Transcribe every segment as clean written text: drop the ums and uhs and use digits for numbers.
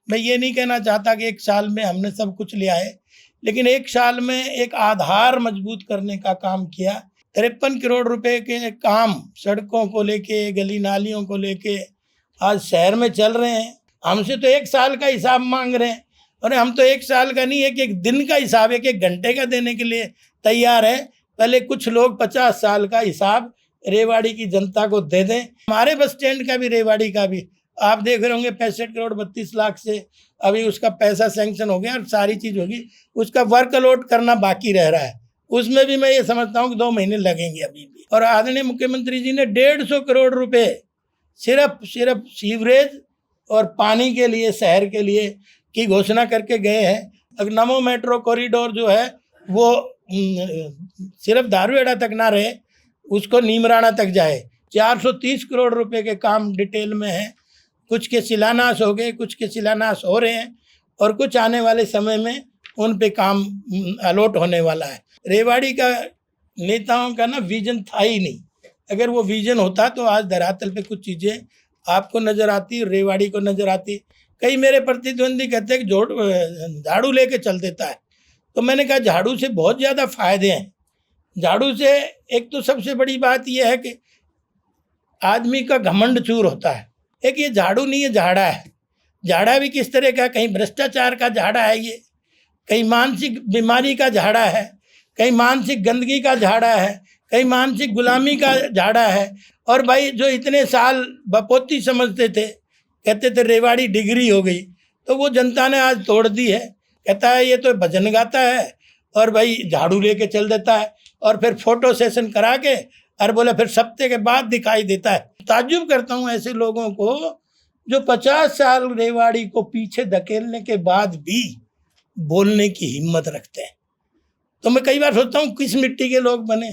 मैं ये नहीं कहना चाहता कि एक साल में हमने सब कुछ लिया है, लेकिन एक साल में एक आधार मजबूत करने का काम किया। 53 करोड़ रुपए के काम सड़कों को लेके, गली नालियों को लेके आज शहर में चल रहे हैं। हमसे तो एक साल का हिसाब मांग रहे हैं, और हम तो एक साल का नहीं, एक दिन का हिसाब, एक घंटे का देने के लिए तैयार है। पहले कुछ लोग 50 साल का हिसाब रेवाड़ी की जनता को दे दें। हमारे बस स्टैंड का भी, रेवाड़ी का भी आप देख रहे होंगे 65 करोड़ 32 लाख से अभी उसका पैसा सैंक्शन हो गया और सारी चीज होगी। उसका वर्कलोड करना बाकी रह रहा है, उसमें भी मैं ये समझता हूँ कि 2 महीने लगेंगे अभी भी। और आदरणीय मुख्यमंत्री जी ने 150 करोड़ रुपए सिर्फ सीवरेज और पानी के लिए, शहर के लिए की घोषणा करके गए हैं। अगर नमो मेट्रो कॉरिडोर जो है वो सिर्फ धारूहेड़ा तक ना रहे, उसको नीमराणा तक जाए। 430 करोड़ रुपए के काम डिटेल में है। कुछ के शिलान्यास हो गए, कुछ के शिलान्यास हो रहे हैं, और कुछ आने वाले समय में उन पे काम अलॉट होने वाला है। रेवाड़ी का नेताओं का ना विजन था ही नहीं। अगर वो विजन होता तो आज धरातल पे कुछ चीज़ें आपको नज़र आती, रेवाड़ी को नज़र आती। कई मेरे प्रतिद्वंदी कहते हैं कि झाड़ू लेके चल देता है, तो मैंने कहा झाड़ू से बहुत ज़्यादा फायदे हैं। झाड़ू से एक तो सबसे बड़ी बात यह है कि आदमी का घमंड चूर होता है। एक ये झाड़ू नहीं है, झाड़ा है। झाड़ा भी किस तरह का, कहीं भ्रष्टाचार का झाड़ा है ये, कहीं मानसिक बीमारी का झाड़ा है, कहीं मानसिक गंदगी का झाड़ा है, कहीं मानसिक गुलामी का झाड़ा है। और भाई जो इतने साल बपोती समझते थे, कहते थे रेवाड़ी डिग्री हो गई, तो वो जनता ने आज तोड़ दी है। कहता है ये तो भजन गाता है और भाई झाड़ू लेके चल देता है, और फिर फोटो सेशन करा के और बोले फिर सप्ते के बाद दिखाई देता है। ताज्जुब करता हूँ ऐसे लोगों को जो 50 साल रेवाड़ी को पीछे धकेलने के बाद भी बोलने की हिम्मत रखते हैं। तो मैं कई बार सोचता हूँ किस मिट्टी के लोग बने,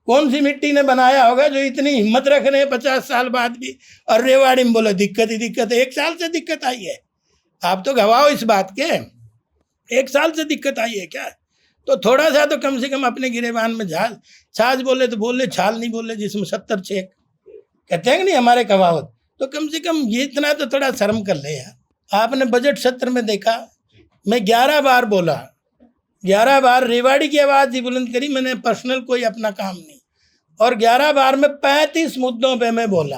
कौन सी मिट्टी ने बनाया होगा जो इतनी हिम्मत रख रहे हैं 50 साल बाद भी। और रेवाड़ी में बोले दिक्कत ही दिक्कत है। 1 साल से दिक्कत आई है, आप तो गवाह हो इस बात के। 1 साल से दिक्कत आई है क्या? तो थोड़ा सा तो कम से कम अपने गिरेबान में छाछ बोले तो बोले, छाल नहीं बोले जिसमें 70 छेक, कहते हैं कि नहीं हमारे कहावत। तो कम से कम ये इतना तो थोड़ा शर्म कर ले यार। आपने बजट सत्र में देखा, मैं 11 बार बोला, 11 बार रेवाड़ी की आवाज़ ही बुलंद करी मैंने, पर्सनल कोई अपना काम नहीं। और 11 बार में 35 मुद्दों पे मैं बोला।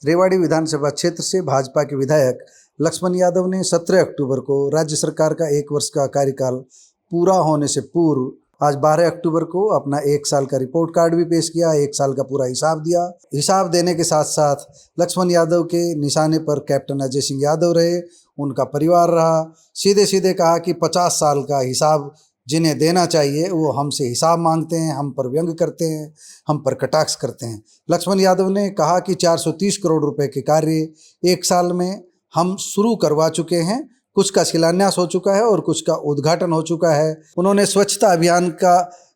रेवाड़ी विधानसभा क्षेत्र से भाजपा के विधायक लक्ष्मण यादव ने 17 अक्टूबर को राज्य सरकार का 1 वर्ष का कार्यकाल पूरा होने से पूर्व आज 12 अक्टूबर को अपना 1 साल का रिपोर्ट कार्ड भी पेश किया। 1 साल का पूरा हिसाब दिया। हिसाब देने के साथ साथ लक्ष्मण यादव के निशाने पर कैप्टन अजय सिंह यादव रहे, उनका परिवार रहा। सीधे सीधे कहा कि 50 साल का हिसाब जिन्हें देना चाहिए वो हमसे हिसाब मांगते हैं, हम पर व्यंग करते हैं, हम पर कटाक्ष करते हैं। लक्ष्मण यादव ने कहा कि 430 करोड़ रुपए के कार्य 1 साल में हम शुरू करवा चुके हैं। कुछ का शिलान्यास हो चुका है और कुछ का उद्घाटन हो चुका है। उन्होंने स्वच्छता अभियान का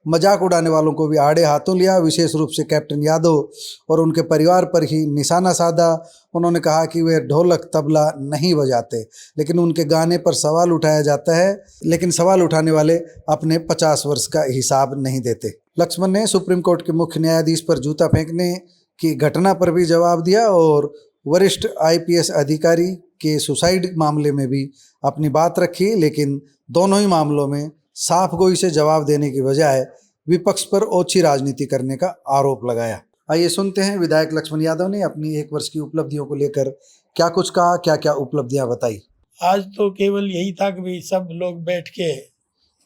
मजाक उड़ाने वालों को भी आड़े हाथों लिया, विशेष रूप से कैप्टन यादव और उनके परिवार पर ही निशाना साधा। उन्होंने कहा कि वे ढोलक तबला नहीं बजाते, लेकिन उनके गाने पर सवाल उठाया जाता है, लेकिन सवाल उठाने वाले अपने 50 वर्ष का हिसाब नहीं देते। लक्ष्मण ने सुप्रीम कोर्ट के मुख्य न्यायाधीश पर जूता फेंकने की घटना पर भी जवाब दिया और वरिष्ठ IPS अधिकारी के सुसाइड मामले में भी अपनी बात रखी, लेकिन दोनों ही मामलों में साफ गोई से जवाब देने की बजाय विपक्ष पर ओछी राजनीति करने का आरोप लगाया। आइए सुनते हैं विधायक लक्ष्मण यादव ने अपनी 1 वर्ष की उपलब्धियों को लेकर क्या कुछ कहा, क्या क्या उपलब्धियां बताई। आज तो केवल यही था कि भाई सब लोग बैठ के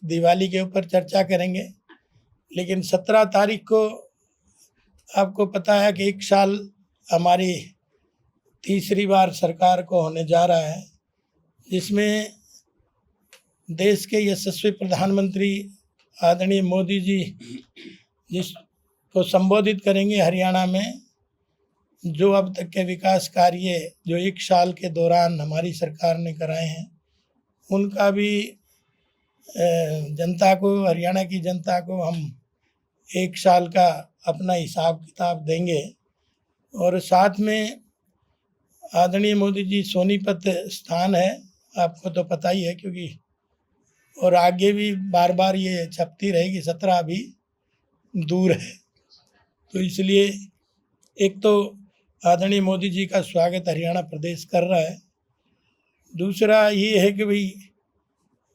दिवाली के ऊपर चर्चा करेंगे, लेकिन 17 तारीख को आपको पता है कि 1 साल हमारी तीसरी बार सरकार को होने जा रहा है, जिसमें देश के यशस्वी प्रधानमंत्री आदरणीय मोदी जी जिसको संबोधित करेंगे हरियाणा में, जो अब तक के विकास कार्य जो 1 साल के दौरान हमारी सरकार ने कराए हैं, उनका भी जनता को, हरियाणा की जनता को हम 1 साल का अपना हिसाब किताब देंगे। और साथ में आदरणीय मोदी जी सोनीपत स्थान है, आपको तो पता ही है, क्योंकि और आगे भी बार बार ये छपती रहेगी, 17 अभी दूर है, तो इसलिए एक तो आदरणीय मोदी जी का स्वागत हरियाणा प्रदेश कर रहा है। दूसरा ये है कि भाई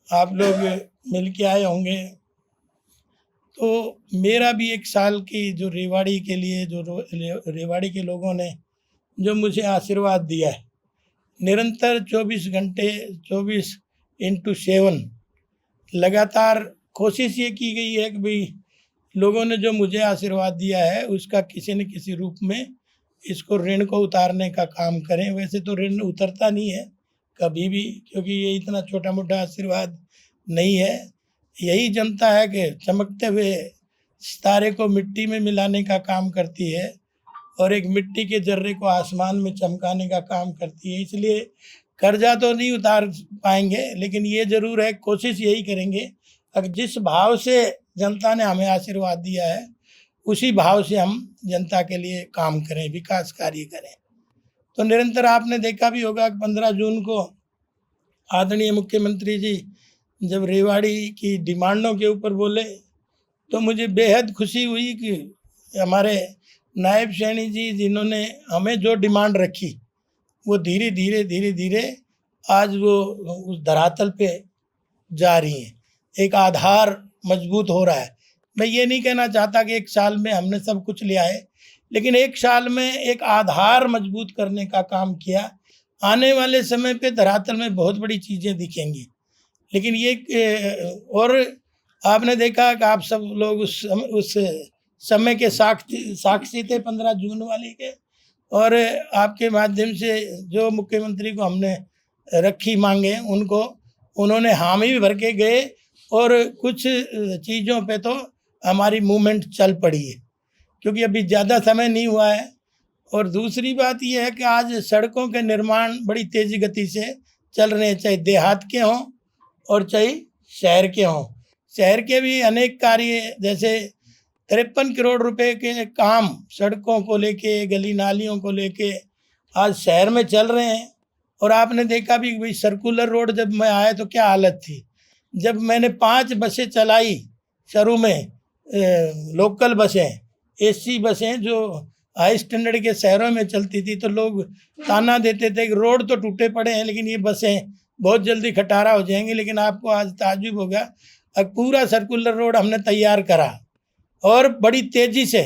आप लोग मिल के आए होंगे, तो मेरा भी 1 साल की जो रेवाड़ी के लिए रेवाड़ी के लोगों ने जो मुझे आशीर्वाद दिया है, निरंतर 24 घंटे 24x7 लगातार कोशिश ये की गई है कि भाई लोगों ने जो मुझे आशीर्वाद दिया है उसका किसी न किसी रूप में इसको ऋण को उतारने का काम करें। वैसे तो ऋण उतरता नहीं है कभी भी, क्योंकि ये इतना छोटा मोटा आशीर्वाद नहीं है। यही जनता है कि चमकते हुए सितारे को मिट्टी में मिलाने का काम करती है और एक मिट्टी के जर्रे को आसमान में चमकाने का काम करती है। इसलिए कर्जा तो नहीं उतार पाएंगे, लेकिन ये ज़रूर है, कोशिश यही करेंगे कि जिस भाव से जनता ने हमें आशीर्वाद दिया है उसी भाव से हम जनता के लिए काम करें, विकास कार्य करें। तो निरंतर आपने देखा भी होगा कि 15 जून को आदरणीय मुख्यमंत्री जी जब रेवाड़ी की डिमांडों के ऊपर बोले तो मुझे बेहद खुशी हुई कि हमारे नायब सैनी जी जिन्होंने हमें जो डिमांड रखी वो धीरे धीरे आज वो उस धरातल पे जा रही हैं। एक आधार मजबूत हो रहा है। मैं ये नहीं कहना चाहता कि 1 साल में हमने सब कुछ लिया है, लेकिन 1 साल में एक आधार मजबूत करने का काम किया। आने वाले समय पे धरातल में बहुत बड़ी चीज़ें दिखेंगी, लेकिन ये और आपने देखा कि आप सब लोग उस समय के साक्षी थे 15 जून वाले के, और आपके माध्यम से जो मुख्यमंत्री को हमने रखी मांगे उन्होंने हामी भी भर के गए और कुछ चीज़ों पे तो हमारी मूवमेंट चल पड़ी है, क्योंकि अभी ज़्यादा समय नहीं हुआ है। और दूसरी बात यह है कि आज सड़कों के निर्माण बड़ी तेज़ी गति से चल रहे हैं, चाहे देहात के हों और चाहे शहर के हों। शहर के भी अनेक कार्य, जैसे 53 करोड़ रुपए के काम सड़कों को लेके, गली नालियों को लेके आज शहर में चल रहे हैं। और आपने देखा भी भाई सर्कुलर रोड जब मैं आया तो क्या हालत थी। जब मैंने 5 बसें चलाई शुरू में, लोकल बसें, एसी बसें जो हाई स्टैंडर्ड के शहरों में चलती थी, तो लोग ताना देते थे कि रोड तो टूटे पड़े हैं लेकिन ये बसें बहुत जल्दी खटारा हो जाएंगी। लेकिन आपको आज ताज्जुब होगा, अब पूरा सर्कुलर रोड हमने तैयार करा और बड़ी तेज़ी से।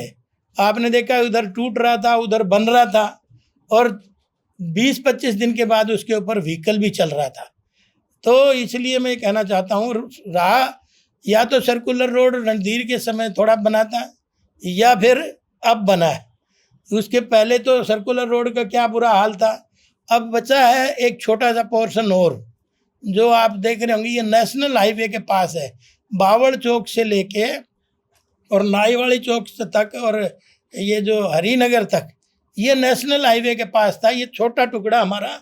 आपने देखा उधर टूट रहा था, उधर बन रहा था, और 20-25 दिन के बाद उसके ऊपर व्हीकल भी चल रहा था। तो इसलिए मैं कहना चाहता हूँ, रहा या तो सर्कुलर रोड रणधीर के समय थोड़ा बना था या फिर अब बना है। उसके पहले तो सर्कुलर रोड का क्या बुरा हाल था। अब बचा है एक छोटा सा पोर्शन और, जो आप देख रहे होंगे, ये नेशनल हाईवे के पास है। बावड़ चौक से लेके और नाईवाड़ी चौक से तक और ये जो हरिनगर तक, ये नेशनल हाईवे के पास था। ये छोटा टुकड़ा हमारा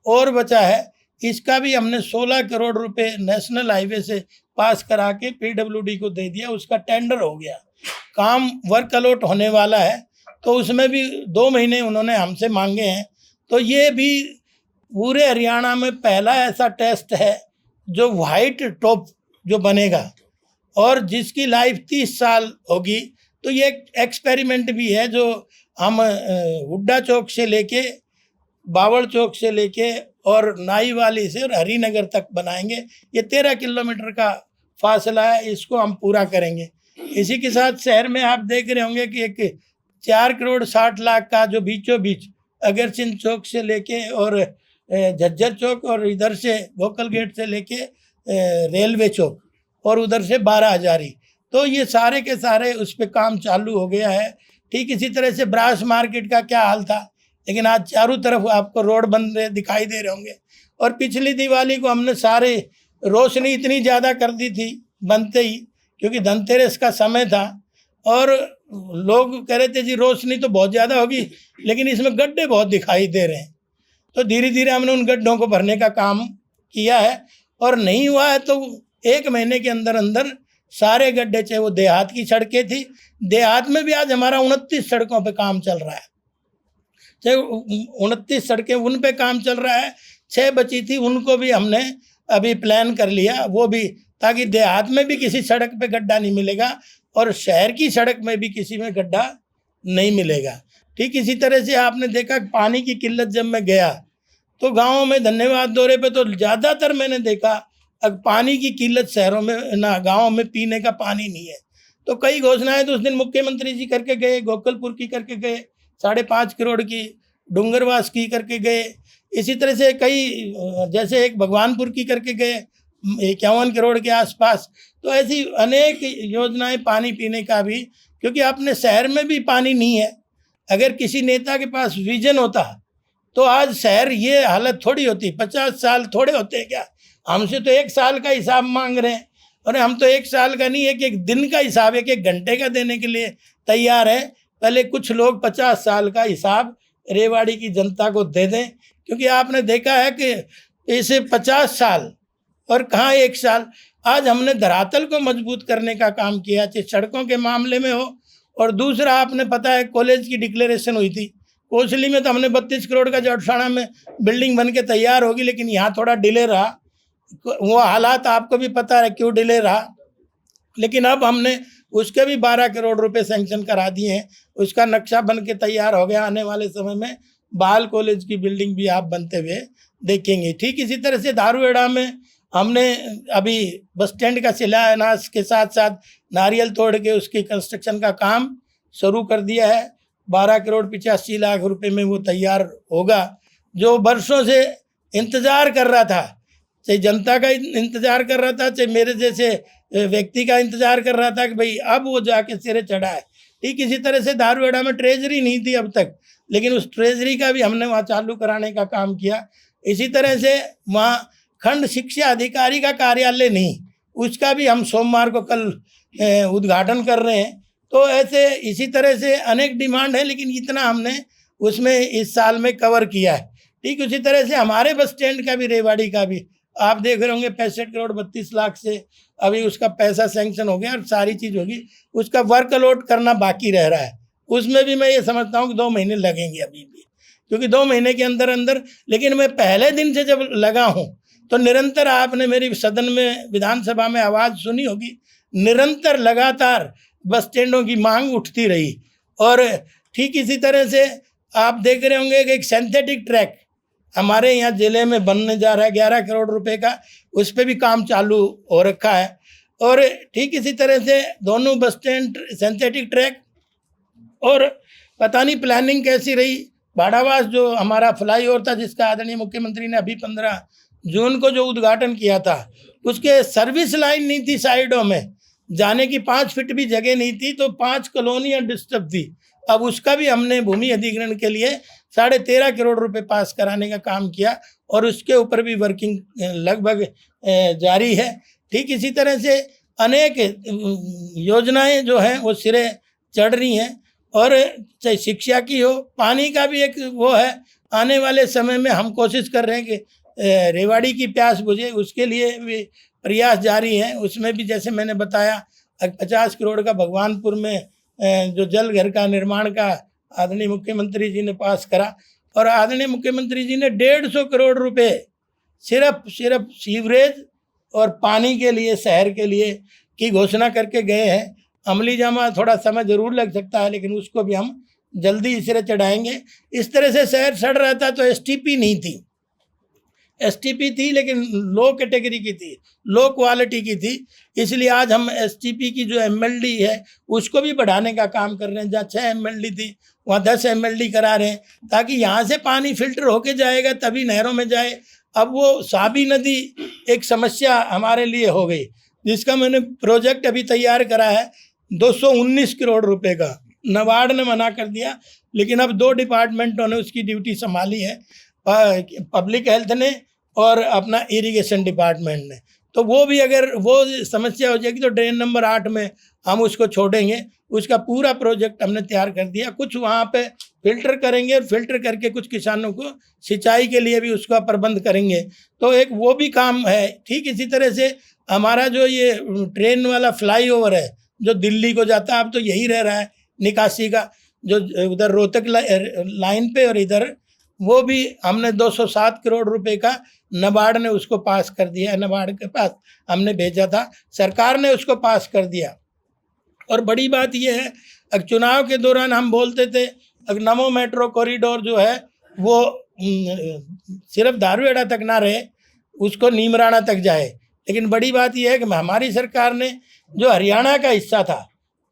और बचा है। इसका भी हमने 16 करोड़ रुपए नेशनल हाईवे से पास करा के PWD को दे दिया। उसका टेंडर हो गया, काम वर्क अलॉट होने वाला है। तो उसमें भी 2 महीने उन्होंने हमसे मांगे हैं। तो ये भी पूरे हरियाणा में पहला ऐसा टेस्ट है जो वाइट टॉप जो बनेगा और जिसकी लाइफ 30 साल होगी। तो ये एक्सपेरिमेंट भी है जो हम हुड्डा चौक से लेके, बावड़ चौक से लेके और नाईवाली से और हरिनगर तक बनाएंगे। ये 13 किलोमीटर का फासला है, इसको हम पूरा करेंगे। इसी के साथ शहर में आप देख रहे होंगे कि एक 4 करोड़ 60 लाख का जो बीचों बीच अगरसिंह चौक से लेके और झज्जर चौक और इधर से गोकल गेट से लेके रेलवे चौक और उधर से 12 हजारी, तो ये सारे के सारे उस पर काम चालू हो गया है। ठीक इसी तरह से ब्रास मार्केट का क्या हाल था, लेकिन आज चारों तरफ आपको रोड बन रहे दिखाई दे रहे होंगे। और पिछली दिवाली को हमने सारे रोशनी इतनी ज़्यादा कर दी थी बनते ही, क्योंकि धनतेरस का समय था और लोग कह रहे थे जी रोशनी तो बहुत ज़्यादा होगी, लेकिन इसमें गड्ढे बहुत दिखाई दे रहे हैं। तो धीरे धीरे हमने उन गड्ढों को भरने का काम किया है और नहीं हुआ है तो 1 महीने के अंदर अंदर सारे गड्ढे, चाहे वो देहात की सड़कें थी, देहात में भी आज हमारा 29 सड़कों पे काम चल रहा है। चाहे 29 सड़कें उन पे काम चल रहा है, 6 बची थी उनको भी हमने अभी प्लान कर लिया, वो भी, ताकि देहात में भी किसी सड़क पे गड्ढा नहीं मिलेगा और शहर की सड़क में भी किसी में गड्ढा नहीं मिलेगा। ठीक इसी तरह से आपने देखा पानी की किल्लत जब मैं गया तो गाँव में धन्यवाद दौरे पे तो ज़्यादातर मैंने देखा अब पानी की किल्लत शहरों में ना, गाँव में पीने का पानी नहीं है। तो कई घोषणाएं तो उस दिन मुख्यमंत्री जी करके गए, गोकुलपुर की करके गए, 5.5 करोड़ की, डूंगरवास की करके गए, इसी तरह से कई जैसे एक भगवानपुर की करके गए 51 करोड़ के आसपास। तो ऐसी अनेक योजनाएं पानी पीने का भी, क्योंकि अपने शहर में भी पानी नहीं है। अगर किसी नेता के पास विजन होता तो आज शहर ये हालत थोड़ी होती। 50 साल थोड़े होते हैं क्या? हमसे तो 1 साल का हिसाब मांग रहे हैं, और हम तो 1 साल का नहीं, एक दिन का हिसाब, एक घंटे का देने के लिए तैयार है। पहले कुछ लोग 50 साल का हिसाब रेवाड़ी की जनता को दे दें, क्योंकि आपने देखा है कि इसे 50 साल और कहाँ 1 साल। आज हमने धरातल को मजबूत करने का काम किया, चाहे सड़कों के मामले में हो, और दूसरा आपने पता है कॉलेज की डिक्लेरेशन हुई थी कोसली में, तो हमने 32 करोड़ का जौठसाना में बिल्डिंग बन के तैयार होगी, लेकिन यहाँ थोड़ा डिले रहा। वो हालात आपको भी पता है क्यों डिले रहा। लेकिन अब हमने उसके भी 12 करोड़ रुपए सैंक्शन करा दिए हैं, उसका नक्शा बन के तैयार हो गया। आने वाले समय में बाल कॉलेज की बिल्डिंग भी आप बनते हुए देखेंगे। ठीक इसी तरह से धारूहेड़ा में हमने अभी बस स्टैंड का शिलान्यास के साथ साथ नारियल तोड़ के उसकी कंस्ट्रक्शन का काम शुरू कर दिया है। 12 करोड़ 85 लाख रुपए में वो तैयार होगा। जो वर्षों से इंतज़ार कर रहा था, चाहे जनता का इंतज़ार कर रहा था, चाहे मेरे जैसे व्यक्ति का इंतज़ार कर रहा था कि भाई अब वो जाके सिरे चढ़ा है। ठीक इसी तरह से धारूहेड़ा में ट्रेजरी नहीं थी अब तक, लेकिन उस ट्रेजरी का भी हमने वहाँ चालू कराने का काम किया। इसी तरह से वहाँ खंड शिक्षा अधिकारी का कार्यालय नहीं, उसका भी हम सोमवार को कल उद्घाटन कर रहे हैं। तो ऐसे इसी तरह से अनेक डिमांड है, लेकिन इतना हमने उसमें इस साल में कवर किया है। ठीक उसी तरह से हमारे बस स्टैंड का भी, रेवाड़ी का भी आप देख रहे होंगे 65 करोड़ 32 लाख से अभी उसका पैसा सैंक्शन हो गया और सारी चीज़ होगी। उसका वर्कलोड करना बाकी रह रहा है, उसमें भी मैं ये समझता हूँ कि 2 महीने लगेंगे अभी भी, क्योंकि 2 महीने के अंदर अंदर। लेकिन मैं पहले दिन से जब लगा हूँ तो निरंतर, आपने मेरी सदन में विधानसभा में आवाज़ सुनी होगी, निरंतर लगातार बस स्टैंडों की मांग उठती रही। और ठीक इसी तरह से आप देख रहे होंगे कि एक सिंथेटिक ट्रैक हमारे यहाँ ज़िले में बनने जा रहा है 11 करोड़ रुपए का, उस पर भी काम चालू हो रखा है। और ठीक इसी तरह से दोनों बस स्टैंड सिंथेटिक ट्रैक, और पता नहीं प्लानिंग कैसी रही। बाड़ावास जो हमारा फ्लाईओवर था, जिसका आदरणीय मुख्यमंत्री ने अभी 15 जून को जो उद्घाटन किया था, उसके सर्विस लाइन नहीं थी, साइडों में जाने की 5 फीट भी जगह नहीं थी, तो 5 कॉलोनियाँ डिस्टर्ब थी। अब उसका भी हमने भूमि अधिग्रहण के लिए 13.5 करोड़ रुपए पास कराने का काम किया, और उसके ऊपर भी वर्किंग लगभग जारी है। ठीक इसी तरह से अनेक योजनाएं जो हैं वो सिरे चढ़ रही हैं, और चाहे शिक्षा की हो, पानी का भी एक वो है। आने वाले समय में हम कोशिश कर रहे हैं कि रेवाड़ी की प्यास बुझे, उसके लिए भी प्रयास जारी हैं। उसमें भी जैसे मैंने बताया 50 करोड़ का भगवानपुर में जो जल घर का निर्माण का आदरणीय मुख्यमंत्री जी ने पास करा, और आदरणीय मुख्यमंत्री जी ने 150 करोड़ रुपए सिर्फ सीवरेज और पानी के लिए, शहर के लिए की घोषणा करके गए हैं। अमली जामा थोड़ा समय ज़रूर लग सकता है, लेकिन उसको भी हम जल्दी सिरे चढ़ाएंगे। इस तरह से शहर सड़ रहा था, तो एसटीपी नहीं थी, एसटीपी थी लेकिन लो कैटेगरी की थी, लो क्वालिटी की थी। इसलिए आज हम एसटीपी की जो एमएलडी है उसको भी बढ़ाने का काम कर रहे हैं। जहाँ 6 एमएलडी थी वहाँ 10 एमएलडी करा रहे हैं, ताकि यहाँ से पानी फिल्टर होके जाएगा तभी नहरों में जाए। अब वो साबी नदी एक समस्या हमारे लिए हो गई, जिसका मैंने प्रोजेक्ट अभी तैयार करा है 219 करोड़ रुपए का। नाबार्ड ने मना कर दिया, लेकिन अब 2 डिपार्टमेंटों ने उसकी ड्यूटी संभाली है, पब्लिक हेल्थ ने और अपना इरिगेशन डिपार्टमेंट ने। तो वो भी अगर वो समस्या हो जाएगी तो ड्रेन नंबर 8 में हम उसको छोड़ेंगे। उसका पूरा प्रोजेक्ट हमने तैयार कर दिया। कुछ वहाँ पे फिल्टर करेंगे, और फिल्टर करके कुछ किसानों को सिंचाई के लिए भी उसका प्रबंध करेंगे। तो एक वो भी काम है। ठीक इसी तरह से हमारा जो ये ट्रेन वाला फ्लाईओवर है जो दिल्ली को जाता है, अब तो यही रह रहा है निकासी का, जो उधर रोहतक लाइन पे, और इधर वो भी हमने 207 करोड़ रुपए का नाबार्ड ने उसको पास कर दिया है। नाबार्ड के पास हमने भेजा था, सरकार ने उसको पास कर दिया। और बड़ी बात यह है, चुनाव के दौरान हम बोलते थे अगर नमो मेट्रो कॉरिडोर जो है वो सिर्फ दारूहेड़ा तक ना रहे, उसको नीमराणा तक जाए। लेकिन बड़ी बात यह है कि हमारी सरकार ने जो हरियाणा का हिस्सा था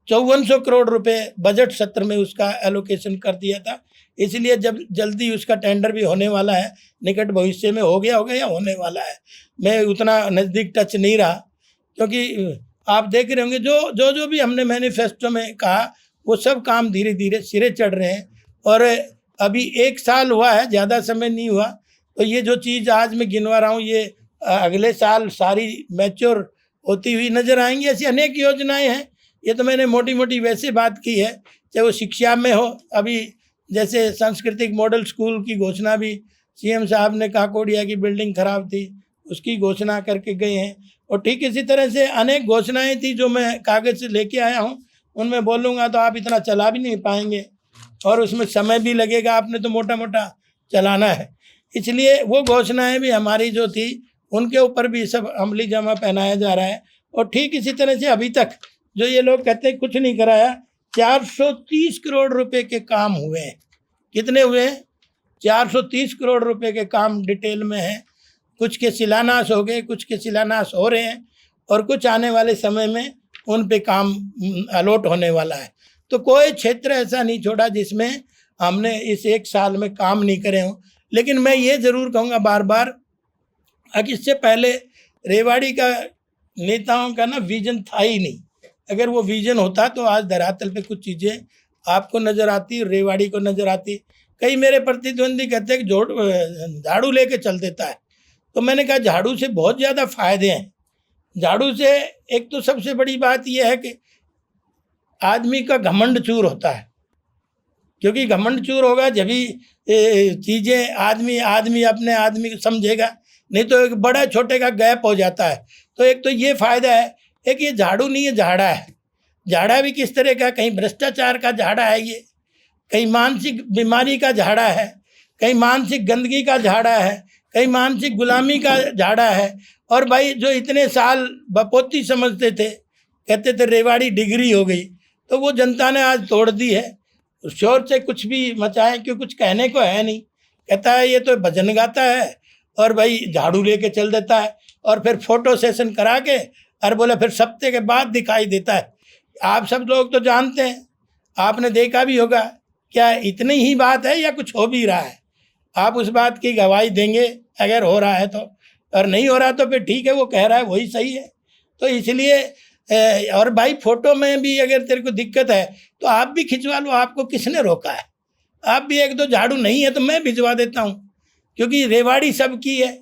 5400 करोड़ रुपए बजट सत्र में उसका एलोकेशन कर दिया था। इसलिए जब जल्दी उसका टेंडर भी होने वाला है, निकट भविष्य में हो गया या होने वाला है। मैं उतना नज़दीक टच नहीं रहा, क्योंकि आप देख रहे होंगे जो भी हमने मैनिफेस्टो में कहा वो सब काम धीरे धीरे सिरे चढ़ रहे हैं। और अभी 1 साल हुआ है, ज़्यादा समय नहीं हुआ, तो ये जो चीज़ आज मैं गिनवा रहा हूँ ये अगले साल सारी मैच्योर होती हुई नज़र आएंगी। ऐसी अनेक योजनाएं हैं। ये तो मैंने मोटी मोटी वैसे बात की है, चाहे वो शिक्षा में हो, अभी जैसे सांस्कृतिक मॉडल स्कूल की घोषणा भी सीएम साहब ने काकोड़िया की बिल्डिंग खराब थी उसकी घोषणा करके गए हैं। और ठीक इसी तरह से अनेक घोषणाएं थी जो मैं कागज़ से लेके आया हूँ, उनमें बोलूँगा तो आप इतना चला भी नहीं पाएंगे और उसमें समय भी लगेगा, आपने तो मोटा मोटा चलाना है। इसलिए वो घोषणाएं भी हमारी जो थी उनके ऊपर भी सब अमली जामा पहनाया जा रहा है। और ठीक इसी तरह से अभी तक जो ये लोग कहते हैं कुछ नहीं कराया, 430 करोड़ रुपए के काम हुए हैं। कितने हुए हैं? 430 करोड़ रुपए के काम डिटेल में हैं। कुछ के शिलान्यास हो गए, कुछ के शिलान्यास हो रहे हैं और कुछ आने वाले समय में उन पे काम अलॉट होने वाला है। तो कोई क्षेत्र ऐसा नहीं छोड़ा जिसमें हमने इस 1 साल में काम नहीं करे हों। लेकिन मैं ये ज़रूर कहूँगा बार बार कि इससे पहले रेवाड़ी का नेताओं का ना विजन था ही नहीं। अगर वो विजन होता तो आज धरातल पे कुछ चीज़ें आपको नज़र आती, रेवाड़ी को नज़र आती। कई मेरे प्रतिद्वंदी कहते हैं कि झाड़ू लेके चल देता है, तो मैंने कहा झाड़ू से बहुत ज़्यादा फायदे हैं। झाड़ू से एक तो सबसे बड़ी बात यह है कि आदमी का घमंड चूर होता है, क्योंकि घमंड चूर होगा जब भी चीज़ें आदमी अपने आदमी को समझेगा, नहीं तो एक बड़ा छोटे का गैप हो जाता है। तो एक तो ये फ़ायदा है। एक ये झाड़ू नहीं है, झाड़ा है। झाड़ा भी किस तरह का, कहीं भ्रष्टाचार का झाड़ा है ये, कहीं मानसिक बीमारी का झाड़ा है, कहीं मानसिक गंदगी का झाड़ा है, कहीं मानसिक गुलामी का झाड़ा है। और भाई जो इतने साल बपोती समझते थे, कहते थे रेवाड़ी डिग्री हो गई, तो वो जनता ने आज तोड़ दी है। शोर से कुछ भी मचाए, क्यों कुछ कहने को है नहीं। कहता है ये तो भजन गाता है और भाई झाड़ू लेके चल देता है और फिर फोटो सेशन करा के और बोले फिर सप्ताह के बाद दिखाई देता है। आप सब लोग तो जानते हैं, आपने देखा भी होगा, क्या इतनी ही बात है या कुछ हो भी रहा है? आप उस बात की गवाही देंगे अगर हो रहा है तो, और नहीं हो रहा तो फिर ठीक है, वो कह रहा है वही सही है। तो इसलिए और भाई फोटो में भी अगर तेरे को दिक्कत है तो आप भी खिंचवा लो, आपको किसने रोका है? आप भी एक दो झाड़ू नहीं है तो मैं भिजवा देता हूँ, क्योंकि रेवाड़ी सबकी है।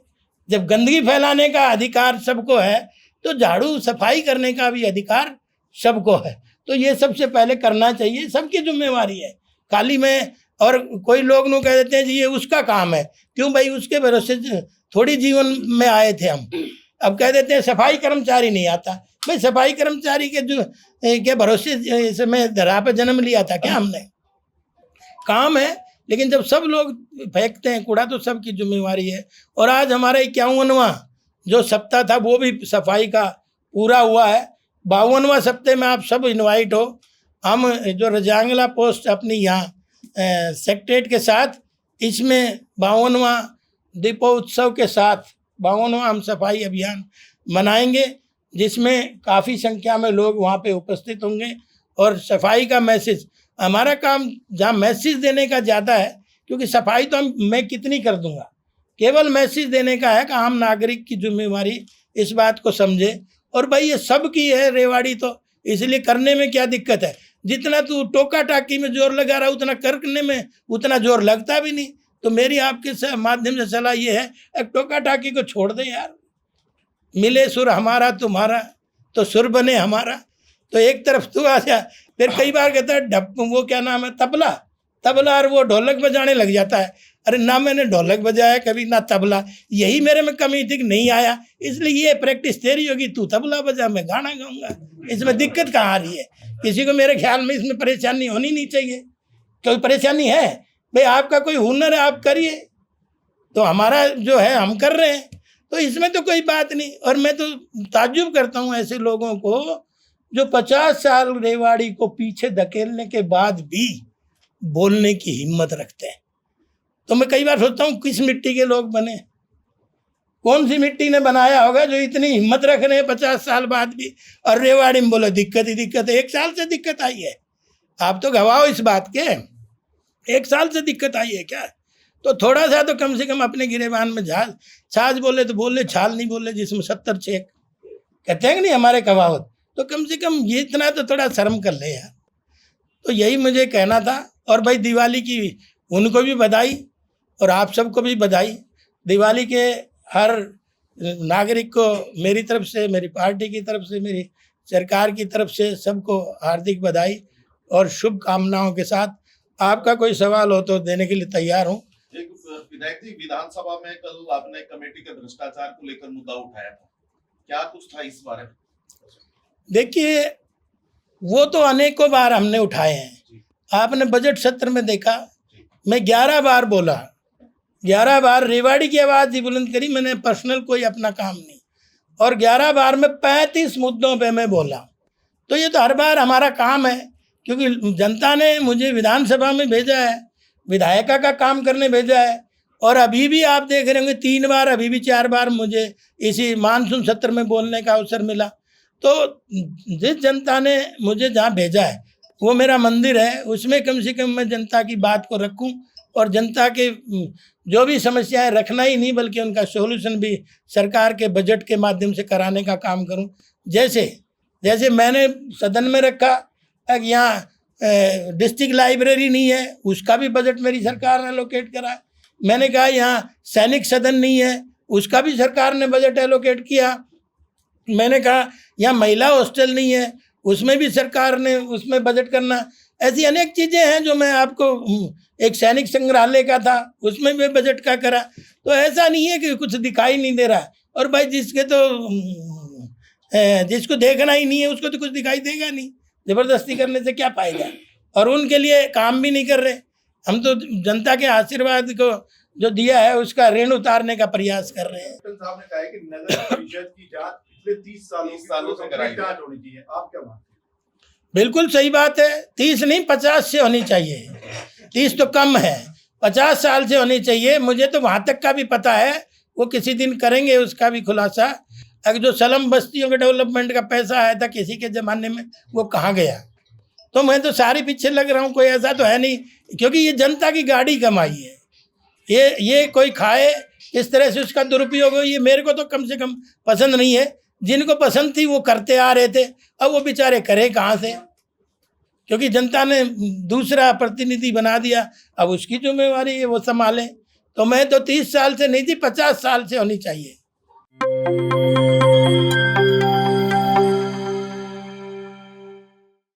जब गंदगी फैलाने का अधिकार सबको है तो झाड़ू सफाई करने का भी अधिकार सबको है। तो ये सबसे पहले करना चाहिए, सबकी जिम्मेवारी है। खाली मैं और कोई लोग नु कह देते हैं जी ये उसका काम है। क्यों भाई, उसके भरोसे थोड़ी जीवन में आए थे हम। अब कह देते हैं सफाई कर्मचारी नहीं आता। भाई सफाई कर्मचारी के भरोसे इसमें धरा पे जन्म लिया था क्या हमने? काम है, लेकिन जब सब लोग फेंकते हैं कूड़ा तो सबकी जिम्मेवारी है। और आज हमारा 51वां जो सप्ताह था वो भी सफाई का पूरा हुआ है। 52वां सप्ताह में आप सब इनवाइट हो। हम जो रजांगला पोस्ट अपनी यहाँ सेक्रेटरीट के साथ, इसमें 52वां दीपोत्सव के साथ 52वां हम सफाई अभियान मनाएंगे, जिसमें काफ़ी संख्या में लोग वहाँ पे उपस्थित होंगे। और सफाई का मैसेज, हमारा काम जहाँ मैसेज देने का ज़्यादा है, क्योंकि सफाई तो मैं कितनी कर दूंगा, केवल मैसेज देने का है कि आम नागरिक की जिम्मेवारी इस बात को समझे। और भाई ये सब की है रेवाड़ी, तो इसलिए करने में क्या दिक्कत है? जितना तू टोका टाकी में जोर लगा रहा उतना करने में उतना जोर लगता भी नहीं। तो मेरी आपके माध्यम से सलाह ये है, एक टोका टाकी को छोड़ दे यार। मिले सुर हमारा तुम्हारा तो सुर बने हमारा। तो एक तरफ तू आ जा, फिर कई बार कहता है वो क्या नाम है, तबला और वो ढोलक बजाने लग जाता है। अरे ना मैंने ढोलक बजाया कभी, ना तबला। यही मेरे में कमी थी कि नहीं आया, इसलिए ये प्रैक्टिस तेरी होगी, तू तबला बजा मैं गाना गाऊंगा। इसमें दिक्कत कहाँ आ रही है? किसी को मेरे ख्याल में इसमें परेशानी होनी नहीं चाहिए। कोई परेशानी है भाई, आपका कोई हुनर है आप करिए, तो हमारा जो है हम कर रहे हैं, तो इसमें तो कोई बात नहीं। और मैं तो ताज्जुब करता हूँ ऐसे लोगों को जो 50 साल रेवाड़ी को पीछे धकेलने के बाद भी बोलने की हिम्मत रखते हैं। तो मैं कई बार सोचता हूँ किस मिट्टी के लोग बने, कौन सी मिट्टी ने बनाया होगा जो इतनी हिम्मत रख रहे हैं 50 साल बाद भी। और रेवाड़ी में बोलो दिक्कत ही दिक्कत है, 1 साल से दिक्कत आई है, आप तो गवाह हो इस बात के, 1 साल से दिक्कत आई है क्या? तो थोड़ा सा तो कम से कम अपने गिरेबान में छाछ बोले तो बोले, छाल नहीं बोले जिसमें 70 छेक, कहते हैं कि नहीं हमारे कहावत। तो कम से कम ये इतना तो थोड़ा शर्म कर ले यार। तो यही मुझे कहना था। और भाई दिवाली की उनको भी बधाई और आप सबको भी बधाई। दिवाली के हर नागरिक को मेरी तरफ से, मेरी पार्टी की तरफ से, मेरी सरकार की तरफ से सबको हार्दिक बधाई और शुभकामनाओं के साथ। आपका कोई सवाल हो तो देने के लिए तैयार हूँ। एक विधायक जी, विधानसभा में कल आपने कमेटी के भ्रष्टाचार को लेकर मुद्दा उठाया था, क्या कुछ था इस बारे में? देखिए वो तो अनेकों बार हमने उठाए हैं। आपने बजट सत्र में देखा, मैं 11 बार बोला, 11 बार रेवाड़ी की आवाज़ ही बुलंद करी मैंने, पर्सनल कोई अपना काम नहीं। और 11 बार में 35 मुद्दों पे मैं बोला। तो ये तो हर बार हमारा काम है, क्योंकि जनता ने मुझे विधानसभा में भेजा है, विधायिका का काम करने भेजा है। और अभी भी आप देख रहे होंगे 3 बार, अभी भी 4 बार मुझे इसी मानसून सत्र में बोलने का अवसर मिला। तो जिस जनता ने मुझे जहाँ भेजा है वो मेरा मंदिर है, उसमें कम से कम मैं जनता की बात को रखूं और जनता के जो भी समस्याएं रखना ही नहीं बल्कि उनका सॉल्यूशन भी सरकार के बजट के माध्यम से कराने का काम करूं। जैसे मैंने सदन में रखा, यहाँ डिस्ट्रिक्ट लाइब्रेरी नहीं है, उसका भी बजट मेरी सरकार ने एलोकेट करा। मैंने कहा यहाँ सैनिक सदन नहीं है, उसका भी सरकार ने बजट एलोकेट किया। मैंने कहा यहाँ महिला हॉस्टल नहीं है, उसमें भी सरकार ने उसमें बजट करना। ऐसी अनेक चीज़ें हैं जो मैं आपको, एक सैनिक संग्रहालय का था उसमें भी बजट का करा। तो ऐसा नहीं है कि कुछ दिखाई नहीं दे रहा। और भाई जिसको देखना ही नहीं है उसको तो कुछ दिखाई देगा नहीं, ज़बरदस्ती करने से क्या फायदा। और उनके लिए काम भी नहीं कर रहे। हम तो जनता के आशीर्वाद को जो दिया है उसका ऋण उतारने का प्रयास कर रहे हैं। साहब ने कहा है कि नगर परिषद की जांच पिछले 30 सालों से कराई जांच होनी चाहिए, आप क्या मानते हैं? बिल्कुल सही बात है। 30 नहीं 50 से होनी चाहिए, 30 तो कम है, 50 साल से होनी चाहिए। मुझे तो वहाँ तक का भी पता है, वो किसी दिन करेंगे उसका भी खुलासा। अगर जो स्लम बस्तियों के डेवलपमेंट का पैसा आया था किसी के ज़माने में, वो कहाँ गया? तो मैं तो सारी पीछे लग रहा हूँ, कोई ऐसा तो है नहीं, क्योंकि ये जनता की गाड़ी कमाई है। ये कोई खाए इस तरह से उसका दुरुपयोग हो, ये मेरे को तो कम से कम पसंद नहीं है। जिनको पसंद थी वो करते आ रहे थे, अब वो बेचारे करें कहाँ से, क्योंकि जनता ने दूसरा प्रतिनिधि बना दिया। अब उसकी जिम्मेवारी है वो संभालें। तो मैं तो 30 साल से नहीं थी, 50 साल से होनी चाहिए।